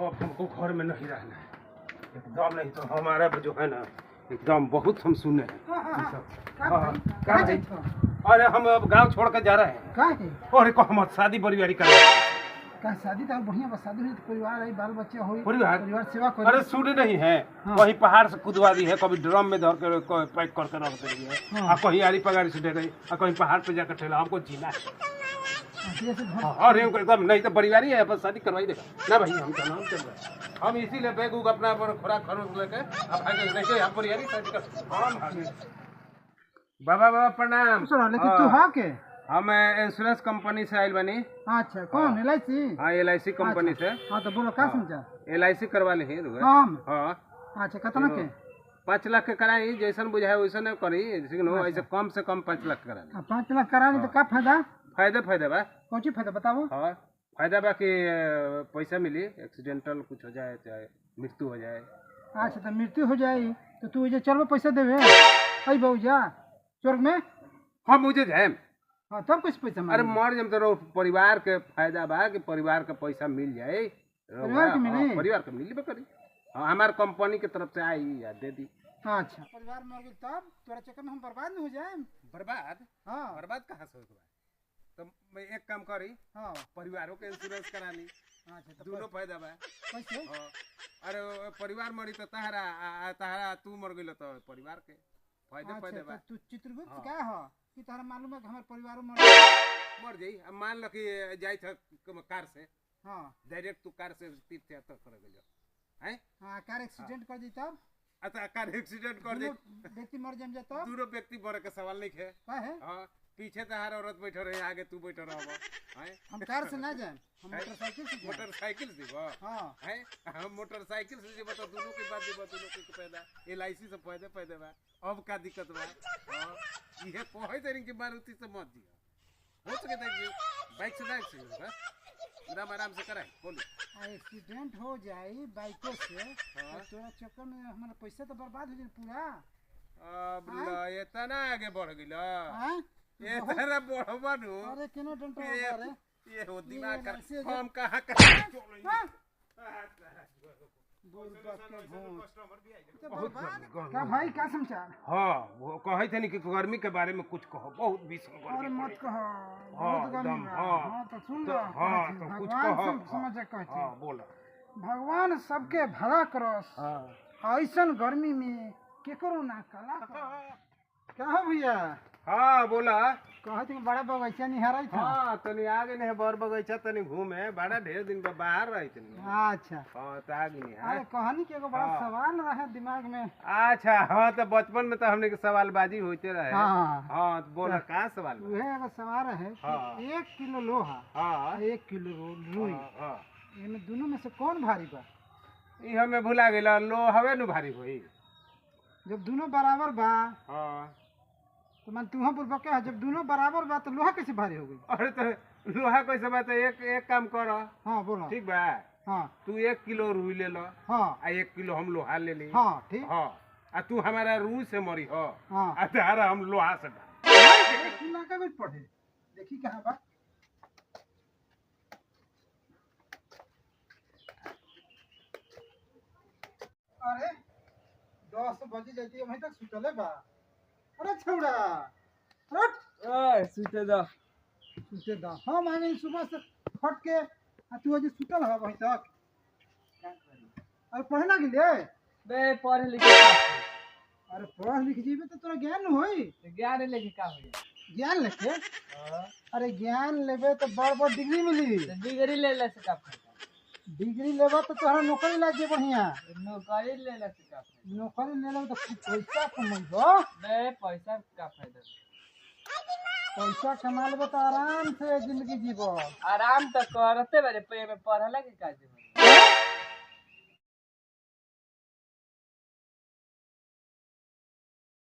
अब हमको घर में नहीं रहना है एकदम, नहीं तो हमारा जो है ना एकदम बहुत हम सुने अरे हम अब गांव छोड़ कर जा रहे हैं। अरे को हम शादी परिवार कर का शादी तो बढ़िया बस शादी हुई तो परिवार है, बाल बच्चे हो, परिवार सेवा कर। अरे सुने नहीं है कहीं पहाड़ से कूदवा दी है, कभी ड्रम में धर कर पैक करके रख दी है, और कहीं आरी पगारी से दे गई, और कहीं पहाड़ पे जाकर ठेला। हमको जीना है। अरे एकदम नहीं तो परिवार ही है, बस शादी करवाई देगा ना भाई। हम चल रहे हम इसीलिए बैग उग अपना खुराक खरोच लेके अब परिवार शादी कर। बाबा बाबा प्रणाम। लेकिन तू हाँ के हम इंश्योरेंस कंपनी से आयल बनी। अच्छा कौन LIC? हाँ LIC कंपनी से। हाँ तो बोलो का समझा। LIC करवा ली। हाँ अच्छा कितना के? 5 लाख के कराई, जैसन बुझाए वैसन करी, ऐसे कम से कम 5 लाख करा। 5 लाख करानी तो का फायदा? फायदा बा। कौन सी फायदा बताओ। हाँ फायदा बा कि पैसा मिली, एक्सीडेंटल कुछ हो जाए चाहे मृत्यु हो जाए। अच्छा तो मृत्यु हो जाए तो तू चलो पैसा देवे बहु जा स्वर्ग में। हाँ मुझे जाए। हाँ तब कुछ पैसा अरे मर जम तो परिवार के फायदा बा कि परिवार का पैसा मिल जाए। परिवार के मिली? परिवार के मिली करी। हाँ हमारे कंपनी की तरफ से आई या दे दी। अच्छा परिवार मर गई तब तोरा चक्कर में हम बर्बाद नहीं हो जाए। बर्बाद? हाँ बर्बाद कहाँ से होगा? तो मैं एक काम करी, हाँ परिवारों के इंश्योरेंस करा ली। अच्छा दोनों फायदा बा। कैसे? अरे परिवार मरी तो तहरा तू मर गई तो परिवार के फायदा बा। तू चित्रगुप्त का हो कि तोहरा मालूम है कि हमारे परिवार मर जाई। अब मान लो कि जाई था कार से, हाँ डायरेक्ट तू कार से तीर्थ यात्रा कर गयो हैं। हाँ कार एक्सीडेंट कर दी तब? अच्छा कार एक्सीडेंट कर दी, व्यक्ति मर जाम जाता। दोनों व्यक्ति मरे के सवाल नहीं है। हाँ पीछे तो हर औरत बैठे रहे, आगे तू बैठे रहो। हम कार से ना जाए, हम मोटरसाइकिल से। मोटरसाइकिल से? हाँ है हम मोटरसाइकिल से जीव तो दोनों की बात जीव, दोनों की फायदा। LIC से फायदे बा। अब का दिक्कत बा? ये कहे तरी कि मारुति से मत दिया, हो सके बाइक से जाए एकदम आराम से कराए। बोली एक्सीडेंट हो जाए बाइकों से तोरा चक्कर में हमारा पैसा तो बर्बाद हो जाए पूरा। अब इतना आगे बढ़ गइला, इतना बढ़वा नु। अरे केनो डंटो मारे ये हो दिमाग का हम कहां का भाई का समाचार? हाँ वो कहे थे कि गर्मी के बारे में कुछ कहो, बहुत भीषण गर्मी। अरे मत कहो, बहुत गर्मी। हाँ तो सुन लो। हाँ तो कुछ कहो। समझ कहते। हाँ बोला। भगवान सबके भला करस। ऐसन गर्मी में केकरो ना कला क्या हो भैया? हाँ बोला। कहते कि बड़ा बगीचा निहारा था। हाँ तनी आगे नहीं बर बगीचा तनी घूमे, बड़ा ढेर दिन का बाहर रही तनी। अच्छा हाँ तो आगे नहीं। अरे कहानी के एगो बड़ा सवाल रहे दिमाग में। अच्छा हाँ तो बचपन में तो हमने के सवालबाजी होते रहे। हाँ हाँ तो बोला कहाँ सवाल? वह एगो सवाल है कि 1 किलो लोहा, 1 किलो रुई, इनमें दोनों में से कौन भारी बा? ये हमें भुला गया, लोहवे नु भारी होई। जब दोनों बराबर बा हाँ तो मन तू बोल क्या है, जब दोनों बराबर बा तो लोहा कैसे भारी हो गई? अरे तो लोहा कैसे बात है? एक काम करो। हाँ बोलो। ठीक बा। हाँ तू 1 किलो रुई ले लो। हाँ 1 किलो हम लोहा ले ली। हाँ ठीक। हाँ आ तू हमारा रूई से मरी हो। हाँ तारा हम लोहा से पढ़े देखी कहाँ बा। अरे 10 बजे जाती है, वहीं तक सुतले बा। अरे छौड़ा सुते दा। हम आगे सुबह से फट के तू अजे सुतल है वहीं तक। अरे पढ़े ना गिले बे पढ़े लिखे। अरे पढ़ लिख जीबे तो तोरा ज्ञान होई। ज्ञान लेके का होई? ज्ञान लेके? अरे ज्ञान लेबे तो बड़ डिग्री मिली। डिग्री ले से का फायदा? डिग्री लेबे तो तोहरा नौकरी लग जे बढ़िया। नौकरी ले से का फायदा? नौकरी ले ले तो पैसा कमाइबो। बे पैसा का फायदा? पैसा कमा लेबे तो आराम से जिंदगी जीबो। आराम तो करते बारे पे में पढ़ला के का जीवन।